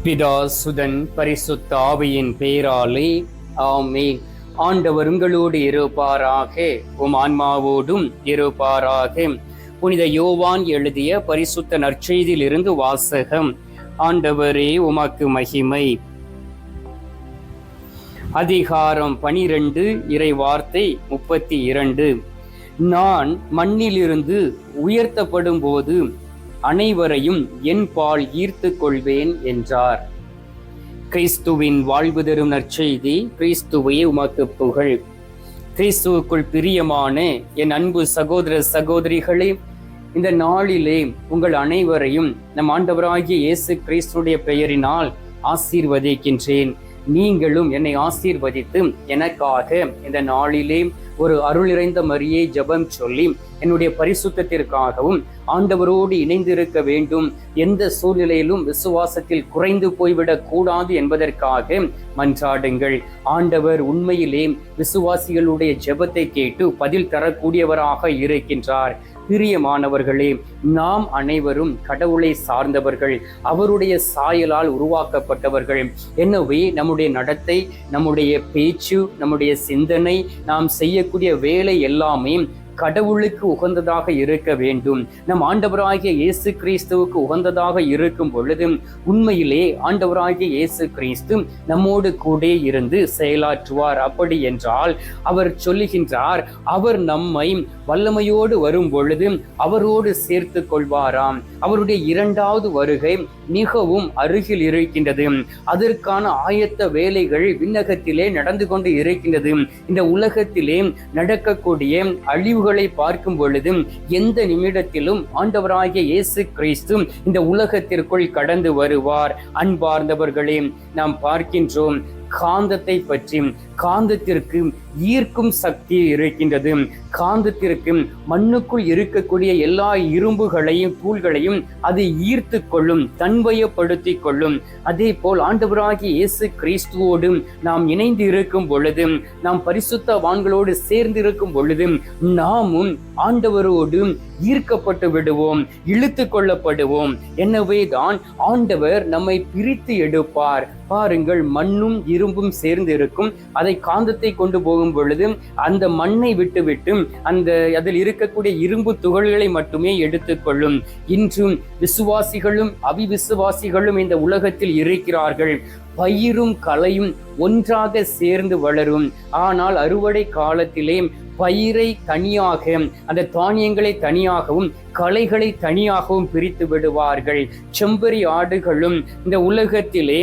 பிதா சுதன் பரிசுத்த ஆவியின் பேராலே ஆமென். ஆண்டவர் உங்களோடு இருப்பாராக, உம் ஆன்மாவோடும் இருப்பாராக. புனித யோவான் எழுதிய பரிசுத்த நற்செய்தியிலிருந்து வாசகம். ஆண்டவரே உமக்கு மகிமை. அதிகாரம் 12, இறை வார்த்தை 32. நான் மண்ணிலிருந்து உயர்த்தப்படும் போது அனைவரையும் என் பால் ஈர்த்து கொள்வேன் என்றார். கிறிஸ்துவின் வாழ்வு தரும் நற்செய்தி. கிறிஸ்துவே உமக்கு புகழ். கிறிஸ்துவுக்குள் பிரியமான என் அன்பு சகோதர சகோதரிகளே, இந்த நாளிலே உங்கள் அனைவரையும் நம் ஆண்டவராகிய இயேசு கிறிஸ்துடைய பெயரினால் ஆசீர்வதிக்கின்றேன். நீங்களும் என்னை ஆசீர்வதித்து எனக்காக இந்த நாளிலே ஒரு அருள் நிறைந்த மரியே ஜெபம் சொல்லி என்னுடைய பரிசுத்தத்திற்காகவும் ஆண்டவரோடு இணைந்திருக்க வேண்டும், எந்த சூழ்நிலையிலும் விசுவாசத்தில் குறைந்து போய்விடக் கூடாது என்பதற்காக மன்றாடுங்கள். ஆண்டவர் உண்மையிலே விசுவாசிகளுடைய ஜெபத்தை கேட்டு பதில் தரக்கூடியவராக இருக்கின்றார். பிரியமானவர்களே, நாம் அனைவரும் கடவுளை சார்ந்தவர்கள், அவருடைய சாயலால் உருவாக்கப்பட்டவர்கள். எனவே நம்முடைய நடத்தை, நம்முடைய பேச்சு, நம்முடைய சிந்தனை, நாம் செய்யக்கூடிய வேலை எல்லாமே கடவுளுக்கு உகந்ததாக இருக்க வேண்டும். நம் ஆண்டவராகிய இயேசு கிறிஸ்துவுக்கு உகந்ததாக இருக்கும் பொழுது உண்மையிலே ஆண்டவராகிய இயேசு கிறிஸ்து நம்மோடு கூட இருந்து செயலாற்றுவார். அப்படி என்றால் அவர் சொல்லுகின்றார், அவர் நம்மை வல்லமையோடு வரும் பொழுது அவரோடு சேர்த்து கொள்வாராம். அவருடைய இரண்டாவது வருகை மிகவும் அருகில் இருக்கின்றது. அதற்கான ஆயத்த வேலைகள் விண்ணகத்திலே நடந்து கொண்டு இருக்கின்றது. இந்த உலகத்திலே நடக்கக்கூடிய அழிவுகளை பார்க்கும் பொழுது எந்த நிமிடத்திலும் ஆண்டவராகிய இயேசு கிறிஸ்து இந்த உலகத்திற்குள் கடந்து வருவார். அன்பார்ந்தவர்களே, நாம் பார்க்கின்றோம் காந்தத்தை பற்றி. காந்தத்திற்கு ஈர்க்கும் சக்தி இருக்கின்றது. காந்தத்திற்கு மண்ணுக்குள் இருக்கக்கூடிய எல்லா இரும்புகளையும் தூள்களையும் அது ஈர்த்து கொள்ளும், தன்வயப்படுத்தி கொள்ளும். அதே போல் ஆண்டவராகிய இயேசு கிறிஸ்துவோடு நாம் இணைந்து இருக்கும் பொழுது, நாம் பரிசுத்தவான்களோடு சேர்ந்து இருக்கும் பொழுது நாமும் ஆண்டவரோடு ஈர்க்கப்பட்டு விடுவோம், இழுத்து கொள்ளப்படுவோம். எனவே தான் ஆண்டவர் நம்மை பிரித்து எடுப்பார். பாருங்கள், மண்ணும் இரும்பும் சேர்ந்து இருக்கும். அதை காந்தத்தை கொண்டு போகும் பொழுது அந்த மண்ணை விட்டுவிட்டு அதில் இருக்கக்கூடிய இரும்பு துகள்களை மட்டுமே எடுத்துக்கொள்ளும். இன்றும் விசுவாசிகளும் அவிவிசுவாசிகளும் இந்த உலகத்தில் இருக்கிறார்கள். பயிரும் களையும் ஒன்றாக சேர்ந்து வளரும். ஆனால் அறுவடை காலத்திலே பயிரை தனியாக, அந்த தானியங்களை தனியாகவும் களைகளை தனியாகவும் பிரித்து விடுவார்கள். செம்பரி ஆடுகளும் இந்த உலகத்திலே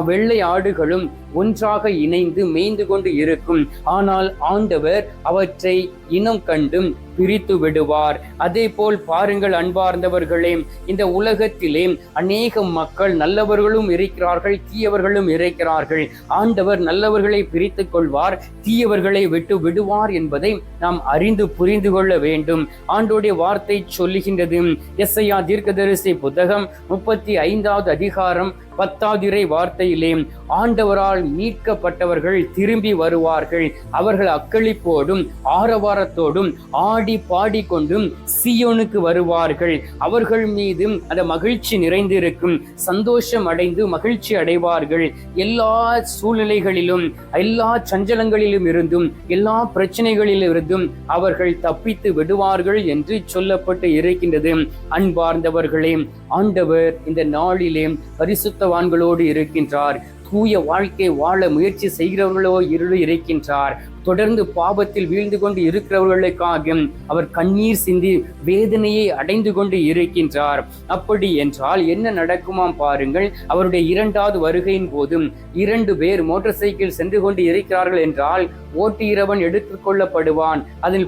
வெள்ளை ஆடுகளும் ஒன்றாக இணைந்து மேய்ந்து கொண்டு இருக்கும். ஆனால் ஆண்டவர் அவற்றை இனம் கண்டும் பிரித்து விடுவார். அதே போல் பாருங்கள் அன்பார்ந்தவர்களே, இந்த உலகத்திலே அநேக மக்கள் நல்லவர்களும் இருக்கிறார்கள், தீயவர்களும் இருக்கிறார்கள். ஆண்டவர் நல்லவர்களை பிரித்து கொள்வார், தீயவர்களை விட்டு விடுவார் என்பதை நாம் அறிந்து புரிந்து கொள்ள வேண்டும். ஆண்டோடைய வார்த்தை சொல்லுகின்றது. எஸ்ஐயா தீர்க்கதரிசி புத்தகம் 35வது அதிகாரம் 10வது இறை வார்த்தையிலே, ஆண்டவரால் மீட்கப்பட்டவர்கள் திரும்பி வருவார்கள். அவர்கள் அக்களிப்போடும் ஆரவாரத்தோடும் ஆடி பாடிக்கொண்டும் சீயோனுக்கு வருவார்கள். அவர்கள் மீது அந்த மகிழ்ச்சி நிறைந்திருக்கும். சந்தோஷம் அடைந்து மகிழ்ச்சி அடைவார்கள். எல்லா சூழ்நிலைகளிலும், எல்லா சஞ்சலங்களிலும் இருந்தும், எல்லா பிரச்சனைகளிலும் இருந்தும் அவர்கள் தப்பித்து விடுவார்கள் என்று சொல்லப்பட்டு இருக்கின்றது. அன்பார்ந்தவர்களே, ஆண்டவர் இந்த நாளிலே பரிசுத்தவான்களோடு இருக்கின்றார். தூய வாழ்க்கை வாழ முயற்சி செய்கிறவர்களோ இருக்கின்றார். தொடர்ந்து பாவத்தில் வீழ்ந்து கொண்டு இருக்கிறவர்களுக்காக அவர் கண்ணீர் சிந்தி வேதனையை அடைந்து கொண்டு இருக்கின்றார். அப்படி என்றால் என்ன நடக்குமாம் பாருங்கள். அவருடைய இரண்டாவது வருகையின் போதும் 2 பேர் மோட்டார் சைக்கிள் சென்று கொண்டு இருக்கிறார்கள் என்றால் ஓட்டுகிறவன் எடுத்துக் கொள்ளப்படுவான். அதில்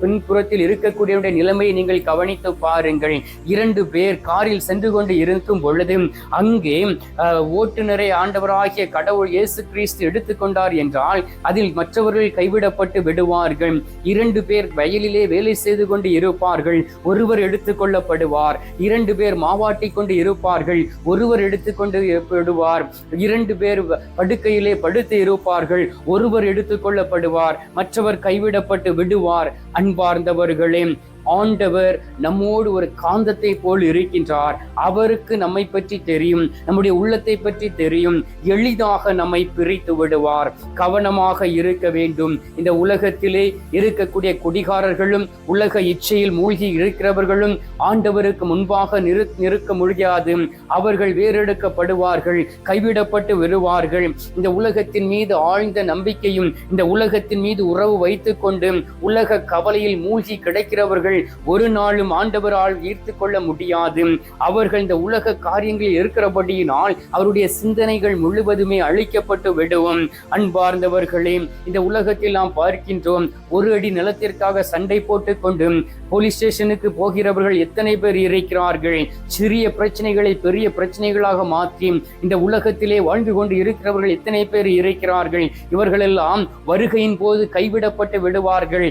பின்புறத்தில் இருக்கக்கூடிய நிலைமையை நீங்கள் கவனித்து பாருங்கள். 2 பேர் காரில் சென்று கொண்டு இருக்கும் பொழுது அங்கே ஓட்டுநரை ஆண்டவராகிய கடவுள் இயேசு கிறிஸ்து எடுத்துக்கொண்டார் என்றால் அதில் மற்றவர்கள் கைவிடப்பட்டு விடுவார்கள். 2 பேர் வயலிலே வேலை செய்து கொண்டு இருப்பார்கள், ஒருவர் எடுத்துக் கொள்ளப்படுவார். 2 பேர் மாவாட்டி கொண்டு இருப்பார்கள், ஒருவர் எடுத்துக்கொண்டு விடுவார். 2 பேர் படுக்கையிலே படுத்து இருப்பார்கள், ஒருவர் எடுத்துக் கொள்ளப்படுவார், மற்றவர் கைவிடப்பட்டு விடுவார். அன்பார்ந்தவர்களே, ஆண்டவர் நம்மோடு ஒரு காந்தத்தை போல் இருக்கின்றார். அவருக்கு நம்மை பற்றி தெரியும், நம்முடைய உள்ளத்தை பற்றி தெரியும். எளிதாக நம்மை பிரித்து விடுவார். கவனமாக இருக்க வேண்டும். இந்த உலகத்திலே இருக்கக்கூடிய குடிகாரர்களும் உலக இச்சையில் மூழ்கி இருக்கிறவர்களும் ஆண்டவருக்கு முன்பாக நிற்க முடியாது. அவர்கள் வேறெடுக்கப்படுவார்கள், கைவிடப்பட்டு வருவார்கள். இந்த உலகத்தின் மீது ஆழ்ந்த நம்பிக்கையும் இந்த உலகத்தின் மீது உறவு வைத்துக் கொண்டு உலக கவலையில் மூழ்கி கிடைக்கிறவர்கள் ஒரு நாளும் ஆண்டவரால் ஈர்த்து கொள்ள முடியாது. அவர்கள் இந்த உலக காரியங்களில் இருக்கிறபடியினால் அவருடைய சிந்தனைகள் முழுவதுமே அழிக்கப்பட்டு விடுவோம். அன்பார்ந்தவர்களே, இந்த உலகத்தில் நாம் பார்க்கின்றோம், ஒரு அடி நிலத்திற்காக சண்டை போட்டுக் கொண்டு போலீஸ் ஸ்டேஷனுக்கு போகிறவர்கள் எத்தனை பேர் இருக்கிறார்கள். சிறிய பிரச்சனைகளை பெரிய பிரச்சனைகளாக மாற்றி இந்த உலகத்திலே வாழ்ந்து கொண்டு இருக்கிறவர்கள் எத்தனை பேர் இருக்கிறார்கள். இவர்களெல்லாம் வருகையின் போது கைவிடப்பட்டு விடுவார்கள்.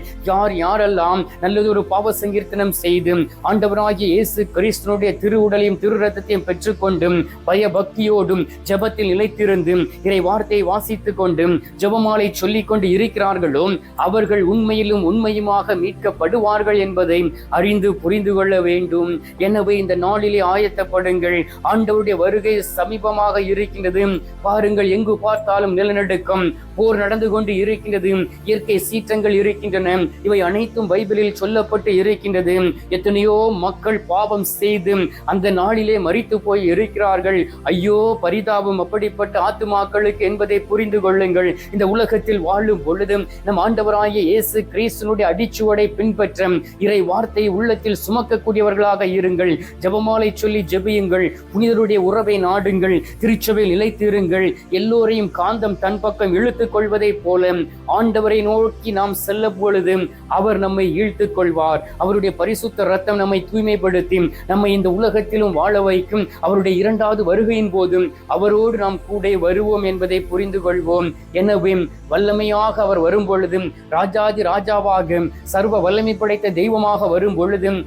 யாரெல்லாம் நல்லதொரு பாவ சங்கீர்த்தனம் செய்து ஆண்டவராகிய இயேசு கிறிஸ்துவினுடைய திருவுடலையும் திரு ரத்தத்தையும் பெற்றுக்கொண்டும் பயபக்தியோடும் ஜெபத்தில் நிலைத்திருந்து இறை வார்த்தையை வாசித்துக் கொண்டு ஜெபமாலை சொல்லிக் கொண்டு இருக்கிறார்களோ அவர்கள் உண்மையிலும் உண்மையுமாக மீட்கப்படுவார்கள் என்பதை அறிந்து புரிந்து கொள்ள வேண்டும். எனவே இந்த நாளிலே ஆயத்தப்படுங்கள். ஆண்டவருடைய வருகை சமீபமாக இருக்கின்றது. பாருங்கள், எங்கு பார்த்தாலும் நிலநடுக்கம், போர் நடந்து கொண்டு இருக்கின்றது, இயற்கை சீற்றங்கள் இருக்கின்றன. இவை அனைத்தும் பைபிளில் சொல்லப்பட்டு இருக்கின்றது. எத்தனையோ மக்கள் பாவம் செய்து அந்த நாளிலே மரித்து போய் இருக்கிறார்கள். ஐயோ பரிதாபம் அப்படிப்பட்ட ஆத்துமாக்களுக்கு என்பதை புரிந்து கொள்ளுங்கள். இந்த உலகத்தில் வாழும் பொழுது நம் ஆண்டவராகிய இயேசு கிறிஸ்துவினுடைய அடிச்சுவடை பின்பற்ற இறை வார்த்தை உள்ளத்தில் சுமக்கக்கூடியவர்களாக இருங்கள். ஜெபமாலை சொல்லி ஜெபியுங்கள். புனிதருடைய உறவை நாடுங்கள். திருச்சபையில் நிலைத்திருங்கள். எல்லோரையும் காந்தம் தன் பக்கம் இழுத்துக் கொள்வதை போல ஆண்டவரை நோக்கி நாம் செல்ல பொழுது அவர் நம்மை ஈழ்த்துக் கொள்வார். அவருடைய பரிசுத்த ரத்தம் நம்மை தூய்மைப்படுத்தி நம்மை இந்த உலகத்திலும் வாழ வைக்கும். அவருடைய இரண்டாவது வருகையின் போதும் அவரோடு நாம் கூட வருவோம் என்பதை புரிந்து கொள்வோம். எனவே வல்லமையாக அவர் வரும் பொழுதும் ராஜாதி ராஜாவாக சர்வ வல்லமை படைத்த தெய்வமாக வரும் பொழுதும்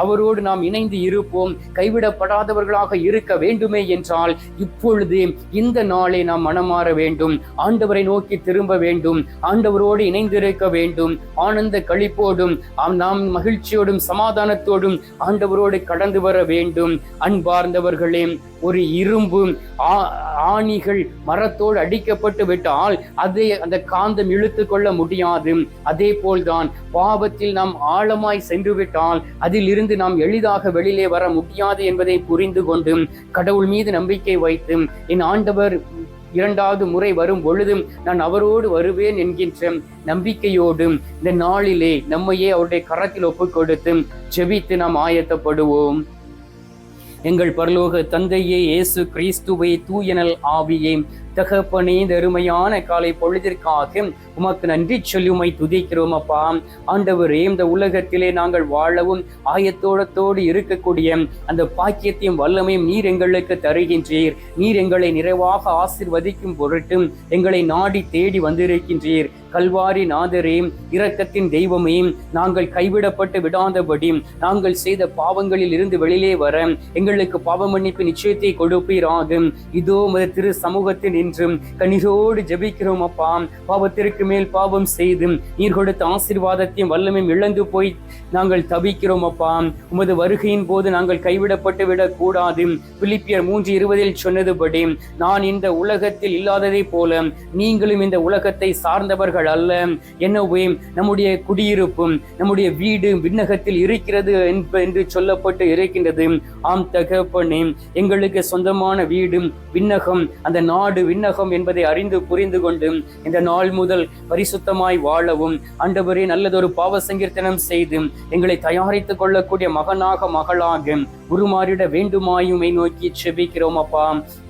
அவரோடு நாம் இணைந்து இருப்போம். கைவிடப்படாதவர்களாக இருக்க வேண்டுமே என்றால் இப்பொழுது இந்த நாளை நாம் மனமாற வேண்டும். ஆண்டவரை நோக்கி திரும்ப வேண்டும். ஆண்டவரோடு இணைந்திருக்க வேண்டும். ஆனந்த களிப்போடும் நாம் மகிழ்ச்சியோடும் சமாதானத்தோடும் ஆண்டவரோடு கடந்து வர வேண்டும். அன்பார்ந்தவர்களே, ஒரு இரும்பு ஆணிகள் மரத்தோடு அடிக்கப்பட்டு விட்டால் அதை அந்த காந்தம் இழுத்து கொள்ள முடியாது. அதே போல்தான் பாவத்தில் நாம் ஆழமாய் சென்று விட்டால் அதில் இருந்து நாம் எளிதாக வெளியிலே வர முடியாது என்பதை புரிந்து கொண்டு கடவுள் மீது நம்பிக்கை வைத்து என் ஆண்டவர் இரண்டாவது முறை வரும் பொழுதும் நான் அவரோடு வருவேன் என்கின்ற நம்பிக்கையோடும் இந்த நாளிலே நம்மையே அவருடைய கரத்தில் ஒப்புக் கொடுத்து ஜெபித்து நாம் ஆயத்தப்படுவோம். எங்கள் பரலோக தந்தையே, இயேசு கிறிஸ்துவை, தூயனல் ஆவியே, தகப்பனே, இந்த அருமையான காலை பொழுதிற்காக உமக்கு நன்றி சொல்லி உம்மை துதிக்கிறோம் அப்பா. ஆண்டவரே, இந்த உலகத்திலே நாங்கள் வாழவும் ஆயத்தோடத்தோடு இருக்கக்கூடிய அந்த பாக்கியத்தையும் வல்லமையும் நீர் எங்களுக்கு தருகின்றீர். நீர் எங்களை நிறைவாக ஆசீர்வதிக்கும் பொருட்டு எங்களை நாடி தேடி வந்திருக்கின்றீர். கல்வாரி நாதரே, இரக்கத்தின் தெய்வமே, நாங்கள் கைவிடப்பட்டு விடாதபடி நாங்கள் செய்த பாவங்களில் இருந்து வெளியிலே வர எங்களுக்கு பாவ மன்னிப்பு நிச்சயத்தை கொடுப்பீராக. இதோ திரு சமூகத்தில் என்றும் கண்ணீரோடு ஜெபிக்கிறோம் அப்பா. பாவத்திற்கு மேல் பாவம் செய்து நீர் கொடுத்த ஆசீர்வாதத்தையும் வல்லமையும் இழந்து போய் நாங்கள் தவிக்கிறோம் அப்பா. உமது வருகையின் போது நாங்கள் கைவிடப்பட்டு விடக் கூடாது. பிலிப்பியர் 3:20 சொன்னதுபடி, நான் இந்த உலகத்தில் இல்லாததை போல நீங்களும் இந்த உலகத்தை சார்ந்தவர்கள் அல்ல. எனவே நம்முடைய குடியிருப்பும் நம்முடைய வீடு விண்ணகத்தில் இருக்கிறது என்று சொல்லப்பட்டு இருக்கின்றது. ஆம் தகப்பனே, எங்களுக்கு சொந்தமான வீடு விண்ணகம், அந்த நாடு விண்ணகம் என்பதை அறிந்து புரிந்து கொண்டு இந்த நாள் முதல் பரிசுத்தமாய் வாழவும் ஆண்டவரே நல்லதொரு பாவ சங்கீர்த்தனம் செய்து எங்களை தயாரித்துக் கொள்ளக்கூடிய மகனாக மகளாக உருமாறிட வேண்டுமாயுமை நோக்கி ஜெபிக்கிறோம் அப்பா.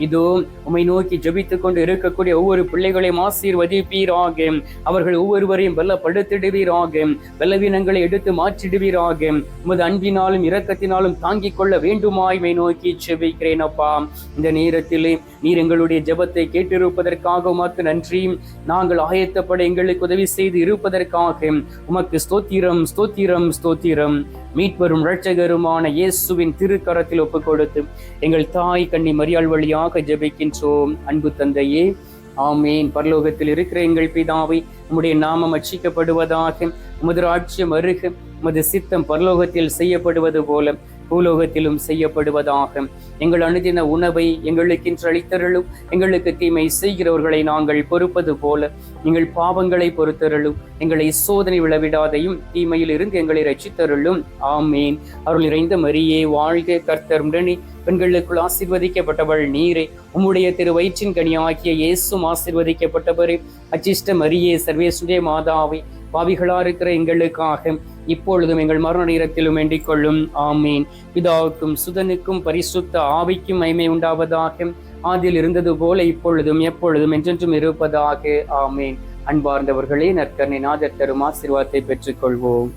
இதோ உம்மை நோக்கி ஜெபித்துக் கொண்டு இருக்கக்கூடிய ஒவ்வொரு பிள்ளைகளையும் ஆசீர்வதிப்பீராக. அவர்கள் ஒவ்வொருவரையும் பலப்படுத்திடுவீராக. பலவீனங்களை எடுத்து மாற்றிடுவீராக. உமது அன்பினாலும் இரக்கத்தினாலும் தாங்கிக் கொள்ள வேண்டுமாயுமை நோக்கி ஜெபிக்கிறேன் அப்பா. இந்த நேரத்திலே நீர் எங்களுடைய ஜெபத்தை கேட்டிருப்பதற்காக உமக்கு நன்றி. நாங்கள் ஆயத்தப்பட எங்களுக்கு உதவி செய்து இருப்பதற்காக உமக்கு ஸ்தோத்திரம், ஸ்தோத்திரம், ஸ்தோத்திரம். மீட்பெரும் இரட்சகருமான இயேசுவின் திருக்கரத்தில் ஒப்புக் கொடுத்து எங்கள் தாய் கன்னி மரியாள் வழியாக ஜெபிக்கின்றோம். அன்பு தந்தையே, ஆமேன். பரலோகத்தில் இருக்கிற எங்கள் பிதாவை, உம்முடைய நாமம் அர்ச்சிக்கப்படுவதாக, உமது ராஜ்யம் வருக, உமது சித்தம் பரலோகத்தில் செய்யப்படுவது போல பூலோகத்திலும் செய்யப்படுவதாக. எங்கள் அனுதின உணவை எங்களுக்கு இன்று அளித்தருளும். எங்களுக்கு தீமை செய்கிறவர்களை நாங்கள் பொறுப்பது போல எங்கள் பாவங்களை பொறுத்தருளும். எங்களை சோதனை விழவிடாதையும் தீமையில் இருந்து எங்களை ரட்சித்தருளும். ஆமேன். அருள் நிறைந்த மரியே வாழ்க, கர்த்தர் உடனே பெண்களுக்குள் ஆசீர்வதிக்கப்பட்டவள் நீரே. உம்முடைய திரு வயிற்றின் கனியாகிய இயேசும் ஆசீர்வதிக்கப்பட்டவரே. அச்சிஷ்ட மரியே, சர்வேசுடைய மாதாவை, பாவிகளா இருக்கிற எங்களுக்காக இப்பொழுதும் எங்கள் மரண நேரத்திலும் வேண்டிக் கொள்ளும். ஆமீன். பிதாவுக்கும் சுதனுக்கும் பரிசுத்த ஆவிக்கும் மகிமை உண்டாவதாக. ஆதியில் இருந்தது போல இப்பொழுதும் எப்பொழுதும் என்றென்றும் இருப்பதாக. ஆமீன். அன்பார்ந்தவர்களே, நற்கருணை நாதர் தரும் ஆசீர்வாதத்தை பெற்றுக் கொள்வோம்.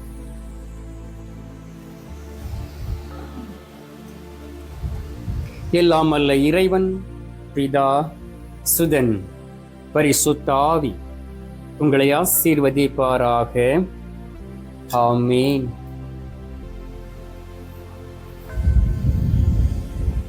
எல்லாம் அல்ல இறைவன், பிதா, சுதன், பரிசுத்த ஆவி உங்களை ஆசீர்வதிப்பாராக. ஆமீன்.